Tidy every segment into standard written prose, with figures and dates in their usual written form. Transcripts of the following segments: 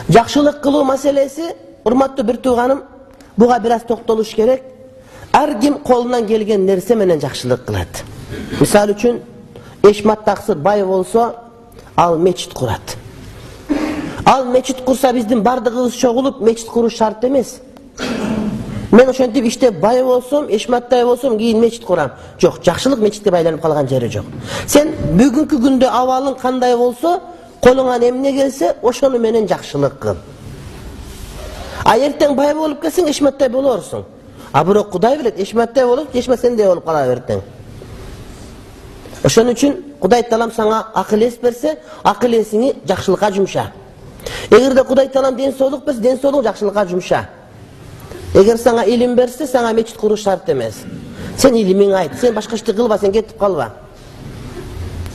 Жақшылық кылуу маселеси, урматтуу бир тууганым, буга бир аз токтолуш керек. Ар ким колунан келген нерсе менен жакшылык кылат. Мисалы үчүн, Эшмат таксыр бай болсо, ал мечит курат. Ал мечит курса биздин бардыгыбыз чогулуп мечит куруш шарт эмес. Мен ошентип иштеп бай болсом, Эшматтай болсом, кийин мечит курам. Жок, жакшылык мечитке байланып калган жери жок. Сен бүгүнкү күндө абалың кандай болсо, колуңан эмне келсе, ошону менен жакшылык кыл. А эртең бай болуп келсең, Эшматтай болорсуң. А бирок Кудай билет, Эшматтай болуп, Эшмат сендей болуп калар эртең. Ошон үчүн Кудай Таалам сага акыл эс берсе, акыл эсиңи жакшылыкка жумша. Эгерде Кудай Таалам ден соолук берсе, ден соолук жакшылыкка жумша. Эгер сага илим берсе, сага мечит куруш шарт эмес. Сен илимиңди айт, сен башка ишти кылба, сен кетип калба.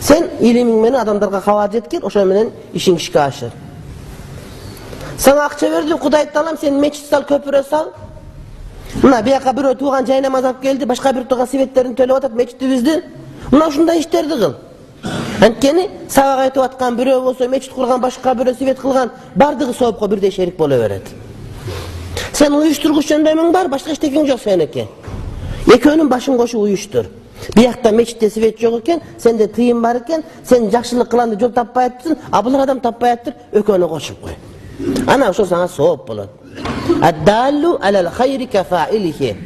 Сен илимиң менен адамдарга кабар жеткир, ошо менен ишиң ишке ашыр. Сага акча берди Кудай Таалам, сен мечит сал, көпүрө сал. Мына бияка бирөө тууган жайна мазап келди, башка бир тууга светтерин төлөп атат, мечитибизди. Мына ушундай иштерди кыл. Анткени сабак айтып аткан бирөө болсо, мечит курган башка бирөө свет кылган, бардыгы соопко бирдей шерик боло берет. Сен уюштургуч жөндөмүң бар, башка эчтекең жок сеники. Экөөнүн башын кошуп уюштур. Биякта мечитте свет жок экен, сенде тыйым бар экен, сен жакшылык кылам деп жол таппай атсың, а булар адам таппай аттыр, экөөнү кошуп кой. Ана ошо сага сооп болот. Аддаллу алал хайри кафаилихи.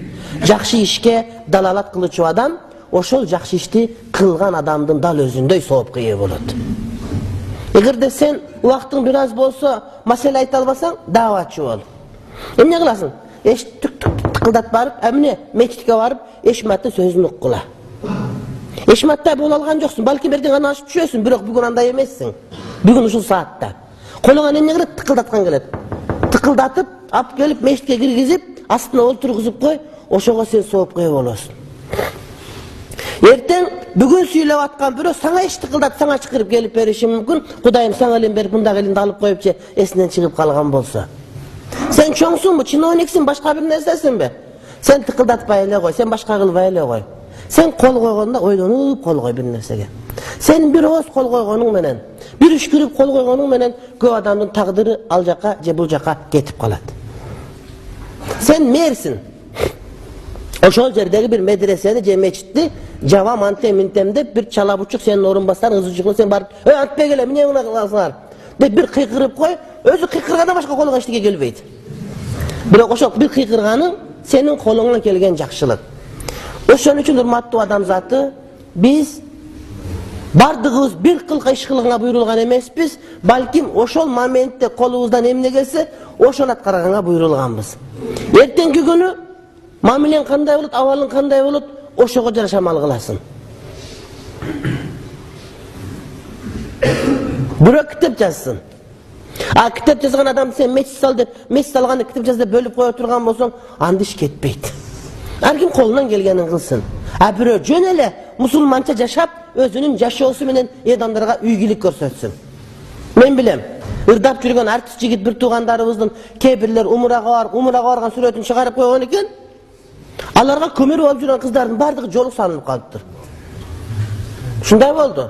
Жакшы ишке далалат кылуучу адам ошол жакшы ишти кылган адамдын дал өзүндөй соопко ээ болот. Эгерде сен убактың бир аз болсо, маселе айта албасаң, дааватчы бол. Эмне кыласың? Тыкылдат барып, эмне мечитке барып, Эшматтын сөзүн уккула. Эшматтай боло алган жоксуң, балким эртең аны ашып түшөсүң, бирок бүгүн андай эмессиң. Бүгүн ушул саатта. Колуңан эмне келет? Тыкылдаткан келет. Тыкылдатып, алып келип мечитке киргизип, астына олтургузуп кой, ошого сен соопко ээ болосуң. Эртең бүгүн сүйлөп аткан бирөө саңа иш тыкылдат, саңа чакырып келип бериши мүмкүн. Кудайым саңа элем берип, мындагы элинди алып коюпчу, эсинен чыгып калган болсо. Сен чоңсуңбу, чиновниксиң, башка бир нерсесиңби? Сен тыкылдатпай эле кой, сен башка кылбай эле кой. Сен кол койгондо ойлонуп кол кой бир нерсеге. Сен бир ооз кол койгонуң менен, бир үшкүрүп кол койгонуң менен көп адамдын тагдыры ал жака же бул жака кетип калат. Сен мээрсиң. Ошол жердеги бир медресени же мечитти жаба мантем минтем деп бир чалабучук сенин орун басарың, ызычыгы сен барып, антпай келе, эмне кыласыңар деп бир кыйкырып кой, өзү кыйкыргандан башка колуңа эчтеке келбейт. Бирок ошол бир кыйкырганың сенин колуңан келген жакшылык. Ошон үчүн урматтуу адамзаты, биз бардыгыбыз бир кылка иш кылганга буйрулган эмеспиз, балким ошол моментте колубуздан эмне келсе, ошону аткарганга буйрулганбыз. Эртеңки күнү мамилең кандай болот, абалың кандай болот, ошого жараша амал кыласың. Бирок китеп жазсын. А китеп жазган адам сен мечит сал деп, мечит салган китеп жаз деп бөлүп кое турган болсоң, анда иш кетпейт. Ар ким колунан келгенин кылсын. А бирөө жөн эле мусулманча жашап, өзүнүн жашоосу менен адамдарга үйгүлүк көрсөтсүн. Мен билем, ырдап жүргөн артист жигит бир туугандарыбыздын кээ бирлер умурага барган сүрөтүн чыгарып койгон экен. Аларга көмөр болуп жүргөн кыздардын бардыгы жолук салынып калыптыр. Ушундай болду.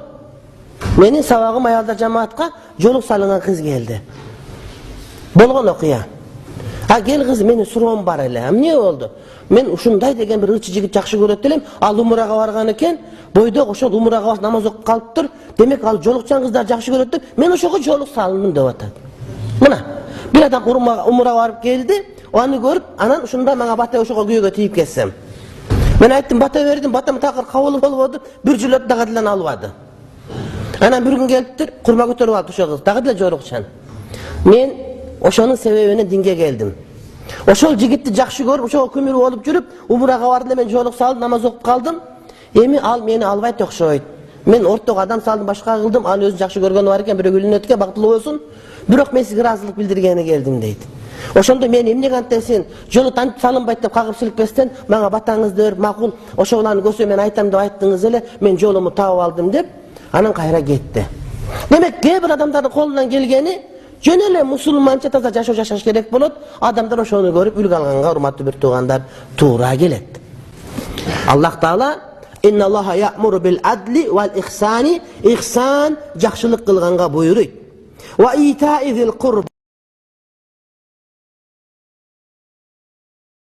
Менин сабагым аялдар жамаатка жолук салынган кыз келди. Болгон окуя. А кел кыз, менин суроом бар эле. Эмне болду? Мен ушундай деген бир ырчы жигит жакшы көрөт элем. Ал умурага барган экен. Бойдок ошол умурага барып намаз окуп калыптыр. Демек ал жолукчан кыздар жакшы көрөт деп, мен ошого жолук салындым деп атат. Мына, бир адам умурага барып келди. Аны көрүп, анан ушунда мага бата ошого күйөөгө тийип кетсем. Мен айттым, бата бердим, батам такыр кабыл болбоду, бир жыл дагы деле албады. Анан бир күн келиптир, курма көтөрүп алып ошол кыз, дагы деле жорукчан. Мен ошонун себебине динге келдим. Ошол жигитти жакшы көрүп, ошого көмүр болуп жүрүп, умурага бардым, мен жолук салдым, намаз окуп калдым. Эми ал мени албайт окшойт. Мен ортого адам салдым, башка кылдым, аны өзү жакшы көргөнү бар экен, бирөө күлүнөт экен, бактылуу болсун. Бирок мен сизге ыраазылык билдиргени келдим дейт. Ошондо мен эмне кантесин, жолу тантип салынбайт деп кагып силикпестен, мага батаңызды берип, макул, ошоларны көсө мен айтам деп айттыңыз эле, мен жолуму таап алдым деп, анан кайра кетти. Демек, кээ бир адамдардын колунан келгени жөн эле мусулманча таза жашоо жашаш керек болот. Адамдар ошону көрүп үлгү алганга, урматтуу бир туугандар, туура келет. Аллах Таала Inna Allaha ya'muru bil adli wal ihsani, ihsan жакшылык кылганга буйруйт. Wa ita'i zil qurb